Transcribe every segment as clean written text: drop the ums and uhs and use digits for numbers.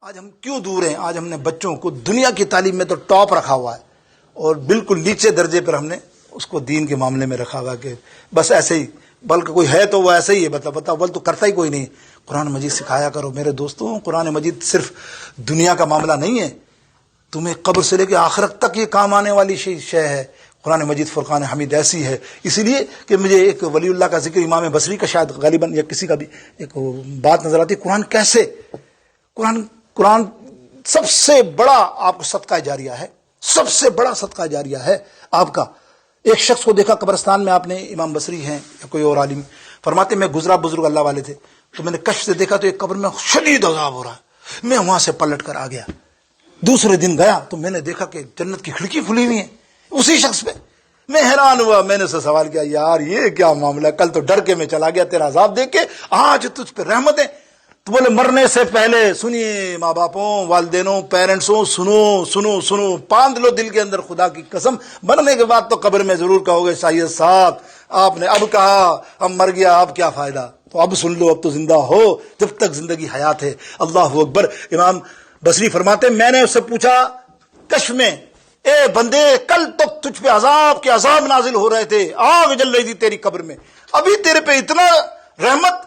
آج ہم کیوں دور ہیں؟ آج ہم نے بچوں کو دنیا کی تعلیم میں تو ٹاپ رکھا ہوا ہے اور بالکل نیچے درجے پر ہم نے اس کو دین کے معاملے میں رکھا ہوا کہ بس ایسے ہی، بلکہ کوئی ہے تو وہ ایسے ہی ہے، بل تو کرتا ہی کوئی نہیں۔ قرآن مجید سکھایا کرو میرے دوستوں۔ قرآن مجید صرف دنیا کا معاملہ نہیں ہے، تمہیں قبر سے لے کے آخرت تک یہ کام آنے والی شے ہے۔ قرآن مجید فرقان حمید ایسی ہے، اسی لیے کہ مجھے ایک ولی اللہ کا ذکر امام بصری کا شاید غالباً یا کسی کا بھی ایک بات نظر آتی، قرآن کیسے، قرآن سب سے بڑا آپ کو صدقہ جاریہ ہے، سب سے بڑا صدقہ جاریہ ہے آپ کا۔ ایک شخص کو دیکھا قبرستان میں، آپ نے، امام بصری ہیں یا کوئی اور عالم فرماتے میں گزرا، بزرگ اللہ والے تھے، تو میں نے کشف سے دیکھا تو ایک قبر میں شدید عذاب ہو رہا ہے، میں وہاں سے پلٹ کر آ گیا۔ دوسرے دن گیا تو میں نے دیکھا کہ جنت کی کھڑکی کھلی ہوئی ہے اسی شخص پہ۔ میں حیران ہوا، میں نے اسے سوال کیا، یار یہ کیا معاملہ، کل تو ڈر کے میں چلا گیا تیرا عذاب دیکھ کے، آج تجھ پہ رحمت ہے۔ تو بولے مرنے سے پہلے سنیے ماں باپوں، والدینوں، پیرنٹسوں، سنو سنو سنو، باندھ لو دل کے اندر خدا کی قسم، مرنے کے بعد تو قبر میں ضرور کہو گے سید صاحب آپ نے اب کہا، اب مر گیا، اب کیا فائدہ، تو اب سن لو، اب تو زندہ ہو جب تک زندگی حیات ہے۔ اللہ اکبر۔ امام بصری فرماتے میں نے اس سے پوچھا کشف میں، اے بندے کل تک تجھ پہ عذاب کے عذاب نازل ہو رہے تھے، آگ جل رہی تھی تیری قبر میں، ابھی تیرے پہ اتنا رحمت؟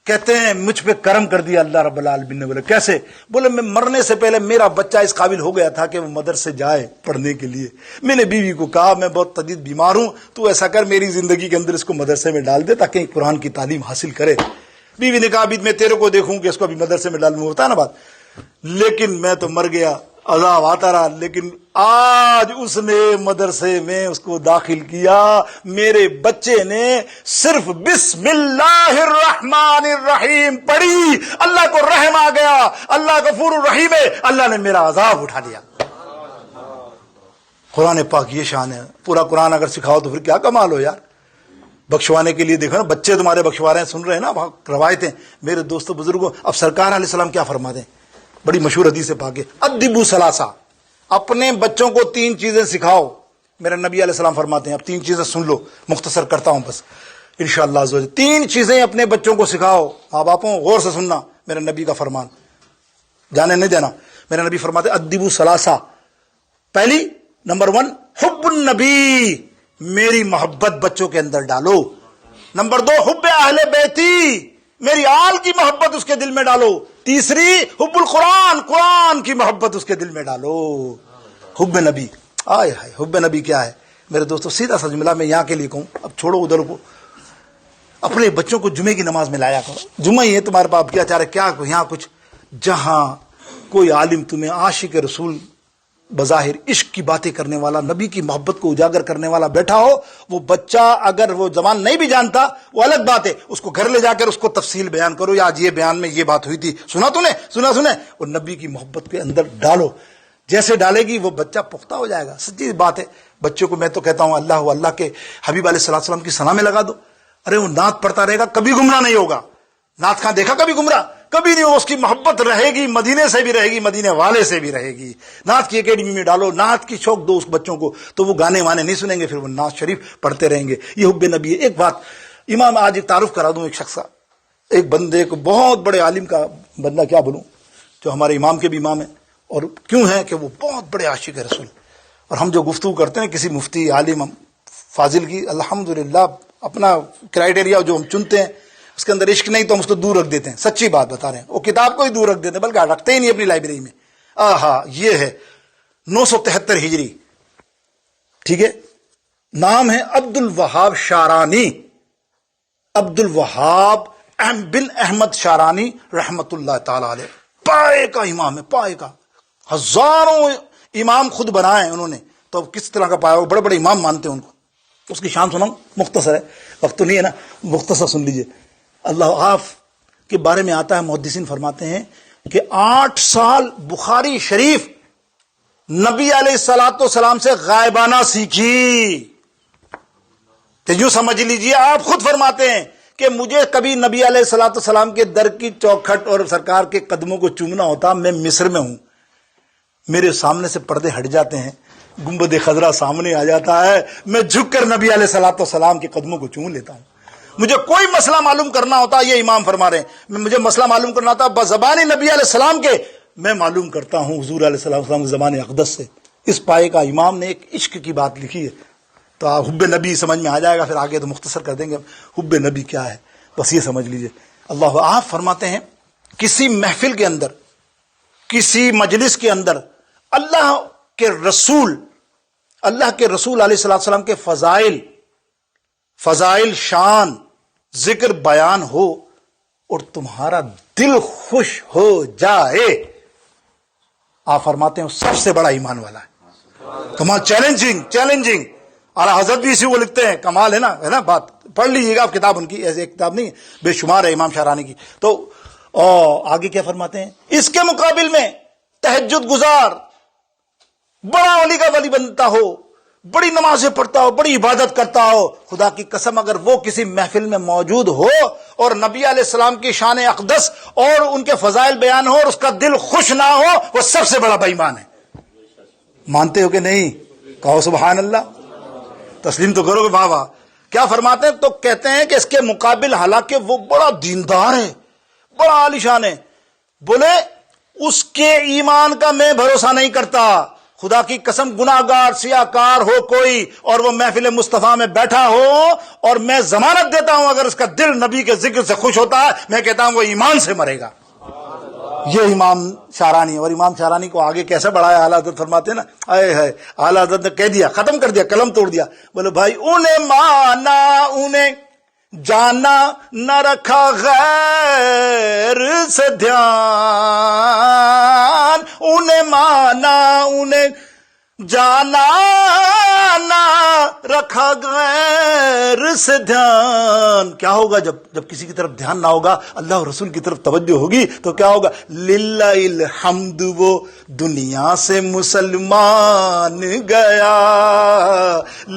کہتے ہیں مجھ پہ کرم کر دیا اللہ رب العالمین نے۔ بولے کیسے؟ بولے میں مرنے سے پہلے میرا بچہ اس قابل ہو گیا تھا کہ وہ مدرسے جائے پڑھنے کے لیے، میں نے بیوی کو کہا میں بہت شدید بیمار ہوں، تو ایسا کر میری زندگی کے اندر اس کو مدرسے میں ڈال دے تاکہ قرآن کی تعلیم حاصل کرے۔ بیوی نے کہا ابھی میں تیرے کو دیکھوں کہ اس کو ابھی مدرسے میں ڈالوں، ہوتا ہے نا بات، لیکن میں تو مر گیا، عذاب آتا رہا، لیکن آج اس نے مدرسے میں اس کو داخل کیا، میرے بچے نے صرف بسم اللہ الرحمن الرحیم پڑھی، اللہ کو رحم آ گیا، اللہ غفور الرحیم ہے، اللہ نے میرا عذاب اٹھا لیا۔ قرآن پاک یہ شان ہے۔ پورا قرآن اگر سکھاؤ تو پھر کیا کمال ہو یار۔ بخشوانے کے لیے دیکھو نا، بچے تمہارے بخشوا رہے ہیں، سن رہے ہیں نا روایتیں میرے دوستوں بزرگوں۔ اب سرکار علیہ السلام کیا فرماتے ہیں، بڑی مشہور حدیث پاک ہے، ادبوا ثلاثا، اپنے بچوں کو 3 چیزیں سکھاؤ۔ میرے نبی علیہ السلام فرماتے ہیں، اب 3 چیزیں سن لو، مختصر کرتا ہوں بس انشاءاللہ عز و جل۔ 3 چیزیں اپنے بچوں کو سکھاؤ، ماں باپوں غور سے سننا، میرے نبی کا فرمان جانے نہیں دینا۔ میرے نبی فرماتے ہیں ادبوا ثلاثا، پہلی نمبر 1 حب النبی، میری محبت بچوں کے اندر ڈالو۔ نمبر 2 حب اہل بیتی، میری آل کی محبت اس کے دل میں ڈالو۔ تیسری حب القرآن، قرآن کی محبت اس کے دل میں ڈالو۔ حب نبی، آئے ہائے، حب نبی کیا ہے میرے دوستو؟ سیدھا سا جملہ میں یہاں کے لیے کہوں، اب چھوڑو ادھر کو، اپنے بچوں کو جمعے کی نماز میں لایا کرو۔ جمعہ ہی ہے تمہارے پاس، کیا چاہ رہے کیا یہاں کچھ، جہاں کوئی عالم تمہیں عاشق رسول بظاہر عشق کی باتیں کرنے والا، نبی کی محبت کو اجاگر کرنے والا بیٹھا ہو، وہ بچہ اگر وہ زبان نہیں بھی جانتا وہ الگ بات ہے، اس کو گھر لے جا کر اس کو تفصیل بیان کرو، یا آج یہ بیان میں یہ بات ہوئی تھی، سنا تو نے، سنا اور نبی کی محبت کے اندر ڈالو۔ جیسے ڈالے گی وہ بچہ پختہ ہو جائے گا۔ سچی بات ہے، بچوں کو میں تو کہتا ہوں اللہ کے حبیب علیہ السلام کی ثنا میں لگا دو، ارے وہ نعت پڑھتا رہے گا، کبھی گمراہ نہیں ہوگا۔ نعت خاں دیکھا کبھی گمراہ؟ کبھی نہیں ہو، اس کی محبت رہے گی، مدینے سے بھی رہے گی، مدینے والے سے بھی رہے گی۔ نعت کی اکیڈمی میں ڈالو، نعت کی شوق دو اس بچوں کو، تو وہ گانے وانے نہیں سنیں گے، پھر وہ نعت شریف پڑھتے رہیں گے۔ یہ حب نبی ہے۔ ایک بات امام، آج ایک تعارف کرا دوں ایک شخص کا، ایک بندے کو، بہت بڑے عالم کا بندہ، کیا بولوں، جو ہمارے امام کے بھی امام ہیں، اور کیوں ہے کہ وہ بہت بڑے عاشق رسول۔ اور ہم جو گفتگو کرتے ہیں کسی مفتی عالم فاضل کی، الحمدللہ اپنا کرائٹیریا جو ہم چنتے ہیں اس کے اندر عشق نہیں تو ہم اس کو دور رکھ دیتے ہیں، سچی بات بتا رہے ہیں، وہ کتاب کو ہی دور رکھ دیتے ہیں، بلکہ رکھتے ہی نہیں اپنی لائبریری میں۔ یہ ہے 973 ہجری، ٹھیک ہے، نام ہے عبد الوہاب شارانی، عبد الوہاب بن احمد شارانی رحمت اللہ تعالی علیہ، پائے کا امام ہے، پائے کا، ہزاروں امام خود بنائے انہوں نے، تو کس طرح کا پایا، وہ بڑے بڑے امام مانتے ہیں ان کو۔ اس کی شان سناؤں، مختصر ہے، وقت تو نہیں ہے نا، مختصر سن لیجئے۔ اللہ آپ کے بارے میں آتا ہے، محدثین فرماتے ہیں کہ 8 سال بخاری شریف نبی علیہ السلام سے غائبانہ سیکھی۔ تو یوں سمجھ لیجئے، آپ خود فرماتے ہیں کہ مجھے کبھی نبی علیہ السلام کے در کی چوکھٹ اور سرکار کے قدموں کو چومنا ہوتا، میں مصر میں ہوں، میرے سامنے سے پردے ہٹ جاتے ہیں، گنبد خضرا سامنے آ جاتا ہے، میں جھک کر نبی علیہ السلام کے قدموں کو چوم لیتا ہوں۔ مجھے کوئی مسئلہ معلوم کرنا ہوتا، یہ امام فرما رہے ہیں، مجھے مسئلہ معلوم کرنا ہوتا بزبان نبی علیہ السلام کے، میں معلوم کرتا ہوں حضور علیہ السلام کے زمانے اقدس سے، اس پائے کا امام نے ایک عشق کی بات لکھی ہے، تو حب نبی سمجھ میں آ جائے گا، پھر آگے تو مختصر کر دیں گے حب نبی کیا ہے، بس یہ سمجھ لیجئے۔ اللہ آپ فرماتے ہیں کسی محفل کے اندر، کسی مجلس کے اندر اللہ کے رسول علیہ السلام کے فضائل شان ذکر بیان ہو اور تمہارا دل خوش ہو جائے، آپ فرماتے ہیں سب سے بڑا ایمان والا ہے۔ کمال، چیلنجنگ اعلیٰ حضرت بھی اسی کو لکھتے ہیں، کمال ہے نا بات، پڑھ لیجیے گا آپ کتاب ان کی، ایسے ایک کتاب نہیں بے شمار ہے امام شاہرانی کی۔ تو آگے کیا فرماتے ہیں، اس کے مقابل میں تہجد گزار بڑا ولی کا ولی بنتا ہو، بڑی نمازیں پڑھتا ہو، بڑی عبادت کرتا ہو، خدا کی قسم اگر وہ کسی محفل میں موجود ہو اور نبی علیہ السلام کی شان اقدس اور ان کے فضائل بیان ہو اور اس کا دل خوش نہ ہو، وہ سب سے بڑا بے ایمان ہے۔ مانتے ہو کہ نہیں؟ کہو سبحان اللہ، تسلیم تو کرو گے بابا۔ کیا فرماتے ہیں؟ تو کہتے ہیں کہ اس کے مقابل حالانکہ وہ بڑا دیندار ہے، بڑا عالیشان ہے، بولے اس کے ایمان کا میں بھروسہ نہیں کرتا، خدا کی قسم گناہگار سیاہکار ہو کوئی اور وہ محفل مصطفیٰ میں بیٹھا ہو اور میں ضمانت دیتا ہوں اگر اس کا دل نبی کے ذکر سے خوش ہوتا ہے، میں کہتا ہوں وہ ایمان سے مرے گا۔ یہ امام شاہرانی، اور امام شاہرانی کو آگے کیسے بڑھایا اعلیٰ حضرت فرماتے ہیں نا، اعلیٰ حضرت نے کہہ دیا، ختم کر دیا، قلم توڑ دیا، بولے بھائی انہیں مانا انہیں جانا نہ رکھا غیر سے دھیان، انہیں مانا انہیں جانا نہ رکھا غیر سے دھیان۔ کیا ہوگا جب کسی کی طرف دھیان نہ ہوگا، اللہ اور رسول کی طرف توجہ ہوگی تو کیا ہوگا؟ للہ الحمد وہ دنیا سے مسلمان گیا،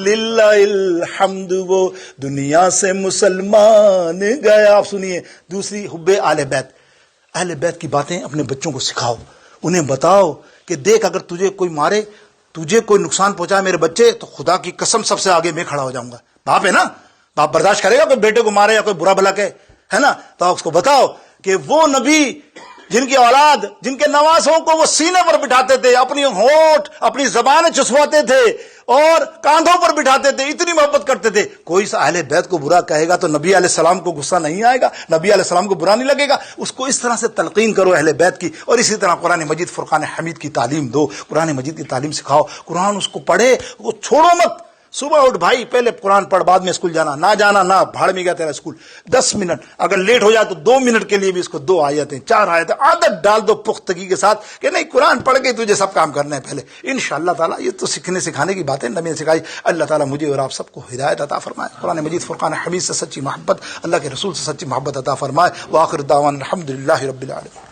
للہ الحمد وہ دنیا سے مسلمان گیا۔ آپ سنیے دوسری، حب اہل بیت۔ اہل بیت کی باتیں اپنے بچوں کو سکھاؤ، انہیں بتاؤ کہ دیکھ اگر تجھے کوئی مارے، تجھے کوئی نقصان پہنچائے میرے بچے، تو خدا کی قسم سب سے آگے میں کھڑا ہو جاؤں گا۔ باپ ہے نا، باپ برداشت کرے گا کوئی بیٹے کو مارے یا کوئی برا بھلا کہے، ہے نا؟ تو آپ اس کو بتاؤ کہ وہ نبی جن کی اولاد، جن کے نواسوں کو وہ سینے پر بٹھاتے تھے، اپنی ہونٹ اپنی زبانیں چسواتے تھے اور کاندھوں پر بٹھاتے تھے، اتنی محبت کرتے تھے، کوئی اہل بیت کو برا کہے گا تو نبی علیہ السلام کو غصہ نہیں آئے گا، نبی علیہ السلام کو برا نہیں لگے گا؟ اس کو اس طرح سے تلقین کرو اہل بیت کی، اور اسی طرح قرآن مجید فرقان حمید کی تعلیم دو، قرآن مجید کی تعلیم سکھاؤ، قرآن اس کو پڑھے، وہ چھوڑو مت۔ صبح اٹھ بھائی، پہلے قرآن پڑھ، بعد میں اسکول جانا، نہ جانا نہ بھاڑ میں گیا تیرا اسکول، 10 منٹ اگر لیٹ ہو جائے تو 2 منٹ کے لیے بھی اس کو 2 آیتیں 4 آیتیں عادت ڈال دو پختگی کے ساتھ کہ نہیں قرآن پڑھ کے تجھے سب کام کرنا ہے پہلے، انشاءاللہ تعالیٰ۔ یہ تو سیکھنے سکھانے کی باتیں نبی نے سکھائی۔ اللہ تعالیٰ مجھے اور آپ سب کو ہدایت عطا فرمائے، قرآن مجید فرقان حمید سے سچی محبت، اللہ کے رسول سے سچی محبت عطا فرمائے۔ وآخر دعوانا الحمدللہ رب العالمین۔